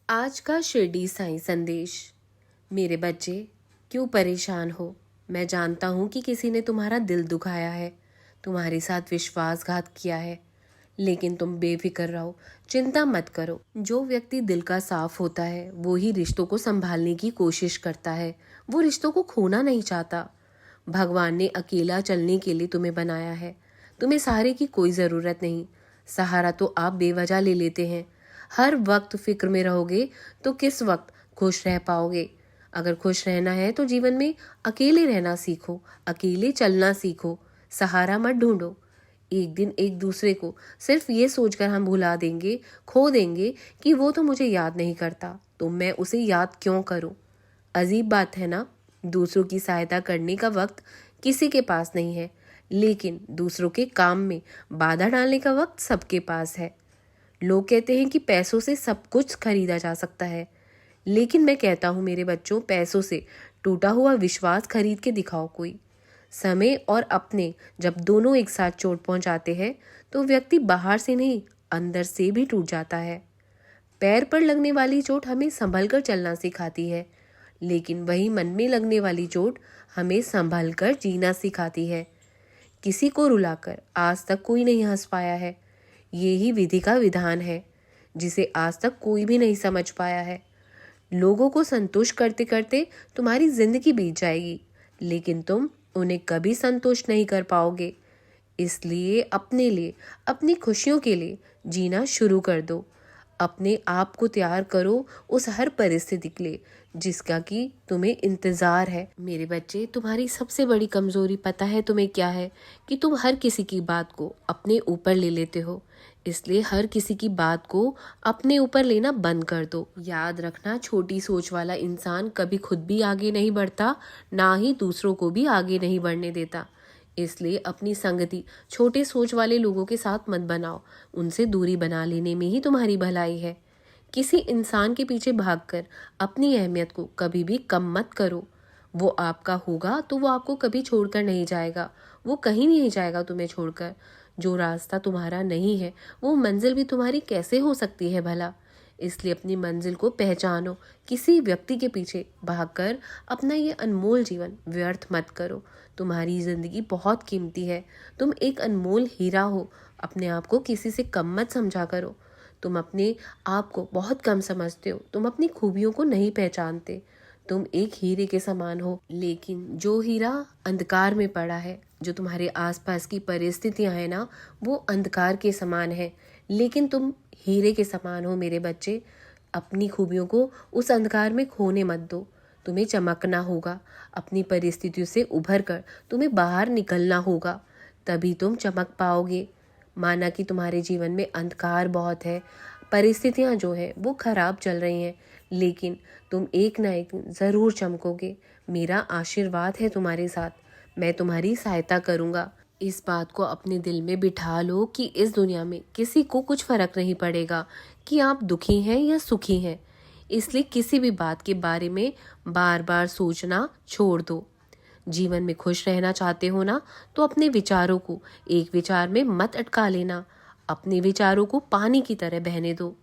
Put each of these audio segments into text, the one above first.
आज का शिरडी साईं संदेश। मेरे बच्चे, क्यों परेशान हो? मैं जानता हूँ कि किसी ने तुम्हारा दिल दुखाया है, तुम्हारे साथ विश्वासघात किया है, लेकिन तुम बेफिक्र रहो, चिंता मत करो। जो व्यक्ति दिल का साफ होता है वो ही रिश्तों को संभालने की कोशिश करता है, वो रिश्तों को खोना नहीं चाहता। भगवान ने अकेला चलने के लिए तुम्हें बनाया है, तुम्हें सहारे की कोई ज़रूरत नहीं। सहारा तो आप बेवजह ले लेते हैं। हर वक्त फिक्र में रहोगे तो किस वक्त खुश रह पाओगे? अगर खुश रहना है तो जीवन में अकेले रहना सीखो, अकेले चलना सीखो, सहारा मत ढूंढो। एक दिन एक दूसरे को सिर्फ ये सोचकर हम भुला देंगे, खो देंगे कि वो तो मुझे याद नहीं करता, तो मैं उसे याद क्यों करूं? अजीब बात है ना। दूसरों की सहायता करने का वक्त किसी के पास नहीं है, लेकिन दूसरों के काम में बाधा डालने का वक्त सबके पास है। लोग कहते हैं कि पैसों से सब कुछ खरीदा जा सकता है, लेकिन मैं कहता हूँ मेरे बच्चों, पैसों से टूटा हुआ विश्वास खरीद के दिखाओ कोई। समय और अपने जब दोनों एक साथ चोट पहुंचाते हैं तो व्यक्ति बाहर से नहीं, अंदर से भी टूट जाता है। पैर पर लगने वाली चोट हमें संभल कर चलना सिखाती है, लेकिन वही मन में लगने वाली चोट हमें संभल कर जीना सिखाती है। किसी को रुलाकर आज तक कोई नहीं हंस पाया है। ये ही विधि का विधान है, जिसे आज तक कोई भी नहीं समझ पाया है। लोगों को संतुष्ट करते करते तुम्हारी जिंदगी बीत जाएगी, लेकिन तुम उन्हें कभी संतुष्ट नहीं कर पाओगे। इसलिए अपने लिए, अपनी खुशियों के लिए जीना शुरू कर दो। अपने आप को तैयार करो उस हर परिस्थिति के लिए जिसका कि तुम्हें इंतज़ार है। मेरे बच्चे, तुम्हारी सबसे बड़ी कमज़ोरी पता है तुम्हें क्या है? कि तुम हर किसी की बात को अपने ऊपर ले लेते हो। इसलिए हर किसी की बात को अपने ऊपर लेना बंद कर दो। याद रखना, छोटी सोच वाला इंसान कभी खुद भी आगे नहीं बढ़ता, ना ही दूसरों को भी आगे नहीं बढ़ने देता। इसलिए अपनी संगति छोटे सोच वाले लोगों के साथ मत बनाओ, उनसे दूरी बना लेने में ही तुम्हारी भलाई है। किसी इंसान के पीछे भागकर अपनी अहमियत को कभी भी कम मत करो। वो आपका होगा तो वो आपको कभी छोड़कर नहीं जाएगा, वो कहीं नहीं जाएगा तुम्हें छोड़कर। जो रास्ता तुम्हारा नहीं है वो मंजिल भी तुम्हारी कैसे हो सकती है भला? इसलिए अपनी मंजिल को पहचानो। किसी व्यक्ति के पीछे भागकर अपना ये अनमोल जीवन व्यर्थ मत करो। तुम्हारी जिंदगी बहुत कीमती है, तुम एक अनमोल हीरा हो। अपने आप को किसी से कम मत समझा करो। तुम अपने आप को बहुत कम समझते हो, तुम अपनी खूबियों को नहीं पहचानते। तुम एक हीरे के समान हो, लेकिन जो हीरा अंधकार में पड़ा है, जो तुम्हारे आसपास की परिस्थितियां हैं ना, वो अंधकार के समान है, लेकिन तुम हीरे के समान हो मेरे बच्चे। अपनी खूबियों को उस अंधकार में खोने मत दो। तुम्हें चमकना होगा, अपनी परिस्थितियों से उभर कर तुम्हें बाहर निकलना होगा, तभी तुम चमक पाओगे। माना कि तुम्हारे जीवन में अंधकार बहुत है, परिस्थितियां जो है वो खराब चल रही हैं, लेकिन तुम एक ना एक दिन ज़रूर चमकोगे। मेरा आशीर्वाद है तुम्हारे साथ, मैं तुम्हारी सहायता करूँगा। इस बात को अपने दिल में बिठा लो कि इस दुनिया में किसी को कुछ फर्क नहीं पड़ेगा कि आप दुखी हैं या सुखी हैं। इसलिए किसी भी बात के बारे में बार बार सोचना छोड़ दो। जीवन में खुश रहना चाहते हो ना, तो अपने विचारों को एक विचार में मत अटका लेना। अपने विचारों को पानी की तरह बहने दो।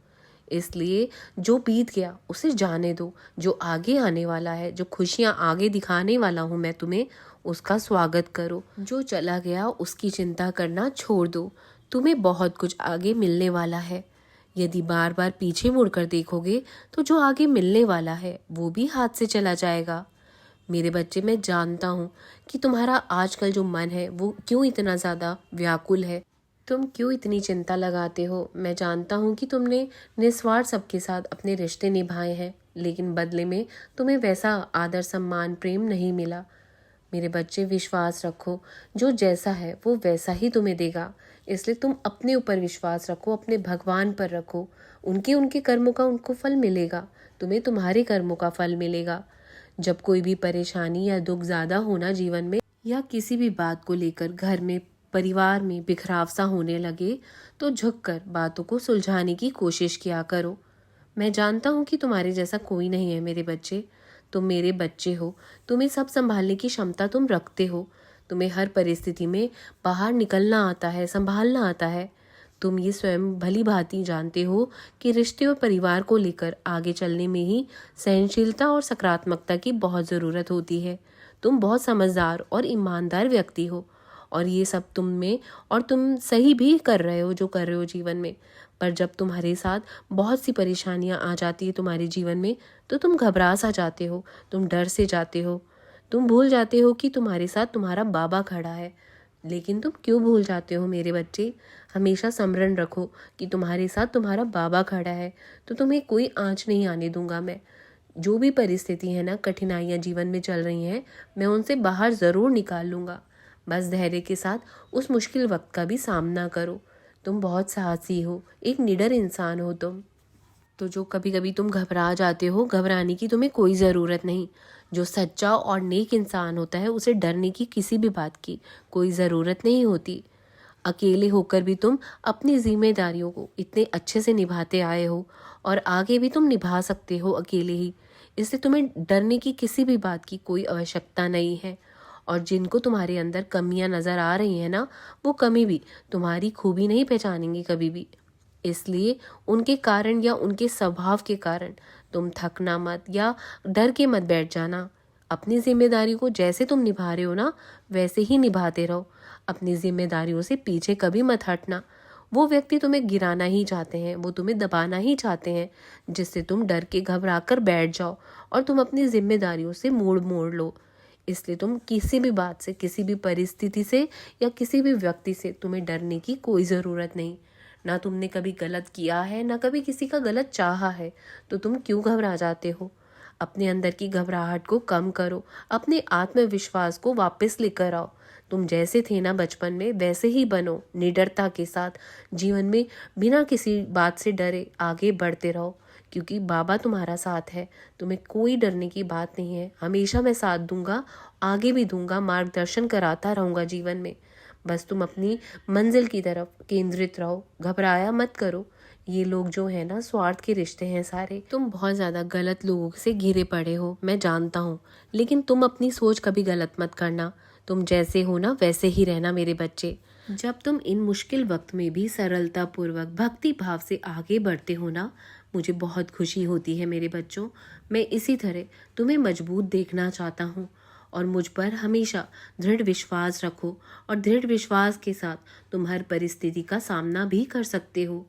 इसलिए जो बीत गया उसे जाने दो। जो आगे आने वाला है, जो खुशियां आगे दिखाने वाला हूँ मैं तुम्हें, उसका स्वागत करो। जो चला गया उसकी चिंता करना छोड़ दो। तुम्हें बहुत कुछ आगे मिलने वाला है। यदि बार बार पीछे मुड़कर देखोगे तो जो आगे मिलने वाला है वो भी हाथ से चला जाएगा। मेरे बच्चे, मैं जानता हूँ कि तुम्हारा आजकल जो मन है वो क्यों इतना ज़्यादा व्याकुल है, तुम क्यों इतनी चिंता लगाते हो। मैं जानता हूँ कि तुमने निस्वार्थ सबके साथ अपने रिश्ते निभाए हैं, लेकिन बदले में तुम्हें वैसा आदर सम्मान प्रेम नहीं मिला। मेरे बच्चे, विश्वास रखो, जो जैसा है वो वैसा ही तुम्हें देगा। इसलिए तुम अपने ऊपर विश्वास रखो, अपने भगवान पर रखो। उनके उनके कर्मों का उनको फल मिलेगा, तुम्हें तुम्हारे कर्मों का फल मिलेगा। जब कोई भी परेशानी या दुख ज़्यादा होना जीवन में, या किसी भी बात को लेकर घर में परिवार में बिखराव सा होने लगे, तो झुककर बातों को सुलझाने की कोशिश किया करो। मैं जानता हूँ कि तुम्हारे जैसा कोई नहीं है मेरे बच्चे। तुम मेरे बच्चे हो, तुम्हें सब संभालने की क्षमता तुम रखते हो। तुम्हें हर परिस्थिति में बाहर निकलना आता है, संभालना आता है। तुम ये स्वयं भली भांति जानते हो कि रिश्ते और परिवार को लेकर आगे चलने में ही सहनशीलता और सकारात्मकता की बहुत ज़रूरत होती है। तुम बहुत समझदार और ईमानदार व्यक्ति हो और ये सब तुम में, और तुम सही भी कर रहे हो जो कर रहे हो जीवन में। पर जब तुम्हारे साथ बहुत सी परेशानियां आ जाती है तुम्हारे जीवन में, तो तुम घबरा सा जाते हो, तुम डर से जाते हो, तुम भूल जाते हो कि तुम्हारे साथ तुम्हारा बाबा खड़ा है। लेकिन तुम क्यों भूल जाते हो मेरे बच्चे? हमेशा स्मरण रखो कि तुम्हारे साथ तुम्हारा बाबा खड़ा है, तो तुम्हें कोई आँच नहीं आने दूंगा मैं। जो भी परिस्थिति है ना, कठिनाइयाँ जीवन में चल रही हैं, मैं उनसे बाहर ज़रूर निकाल लूँगा। बस धैर्य के साथ उस मुश्किल वक्त का भी सामना करो। तुम बहुत साहसी हो, एक निडर इंसान हो तुम। तो जो कभी कभी तुम घबरा जाते हो, घबराने की तुम्हें कोई ज़रूरत नहीं। जो सच्चा और नेक इंसान होता है उसे डरने की किसी भी बात की कोई ज़रूरत नहीं होती। अकेले होकर भी तुम अपनी जिम्मेदारियों को इतने अच्छे से निभाते आए हो और आगे भी तुम निभा सकते हो अकेले ही। इसलिए तुम्हें डरने की किसी भी बात की कोई आवश्यकता नहीं है। और जिनको तुम्हारे अंदर कमियां नज़र आ रही हैं ना, वो कमी भी तुम्हारी खूबी नहीं पहचानेंगे कभी भी। इसलिए उनके कारण या उनके स्वभाव के कारण तुम थकना मत या डर के मत बैठ जाना। अपनी जिम्मेदारी को जैसे तुम निभा रहे हो ना, वैसे ही निभाते रहो। अपनी जिम्मेदारियों से पीछे कभी मत हटना। वो व्यक्ति तुम्हें गिराना ही चाहते हैं, वो तुम्हें दबाना ही चाहते हैं, जिससे तुम डर के घबरा कर बैठ जाओ और तुम अपनी जिम्मेदारियों से मोड़ मोड़ लो। इसलिए तुम किसी भी बात से, किसी भी परिस्थिति से या किसी भी व्यक्ति से तुम्हें डरने की कोई ज़रूरत नहीं। ना तुमने कभी गलत किया है, ना कभी किसी का गलत चाहा है, तो तुम क्यों घबरा जाते हो? अपने अंदर की घबराहट को कम करो, अपने आत्मविश्वास को वापस लेकर आओ। तुम जैसे थे ना बचपन में, वैसे ही बनो, निडरता के साथ जीवन में बिना किसी बात से डरे आगे बढ़ते रहो, क्योंकि बाबा तुम्हारा साथ है। तुम्हें कोई डरने की बात नहीं है। हमेशा मैं साथ दूंगा, आगे भी दूंगा, मार्गदर्शन कराता रहूंगा जीवन में। बस तुम अपनी मंजिल की तरफ केंद्रित रहो, घबराया मत करो। ये लोग जो है ना, स्वार्थ के रिश्ते हैं सारे। तुम बहुत ज़्यादा गलत लोगों से घिरे पड़े हो, मैं जानता हूँ, लेकिन तुम अपनी सोच कभी गलत मत करना। तुम जैसे हो ना, वैसे ही रहना मेरे बच्चे। जब तुम इन मुश्किल वक्त में भी सरलता पूर्वक भक्ति भाव से आगे बढ़ते हो ना, मुझे बहुत खुशी होती है मेरे बच्चों। मैं इसी तरह तुम्हें मजबूत देखना चाहता हूँ। और मुझ पर हमेशा दृढ़ विश्वास रखो, और दृढ़ विश्वास के साथ तुम हर परिस्थिति का सामना भी कर सकते हो,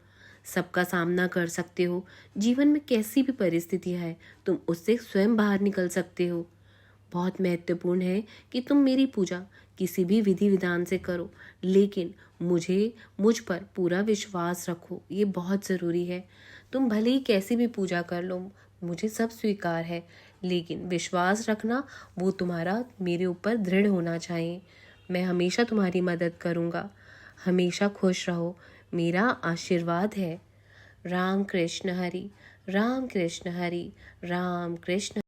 सबका सामना कर सकते हो। जीवन में कैसी भी परिस्थिति है, तुम उससे स्वयं बाहर निकल सकते हो। बहुत महत्वपूर्ण है कि तुम मेरी पूजा किसी भी विधि विधान से करो, लेकिन मुझ पर पूरा विश्वास रखो, ये बहुत ज़रूरी है। तुम भले ही कैसी भी पूजा कर लो, मुझे सब स्वीकार है, लेकिन विश्वास रखना, वो तुम्हारा मेरे ऊपर दृढ़ होना चाहिए। मैं हमेशा तुम्हारी मदद करूँगा। हमेशा खुश रहो, मेरा आशीर्वाद है। राम कृष्ण हरि, राम कृष्ण हरि, राम कृष्ण।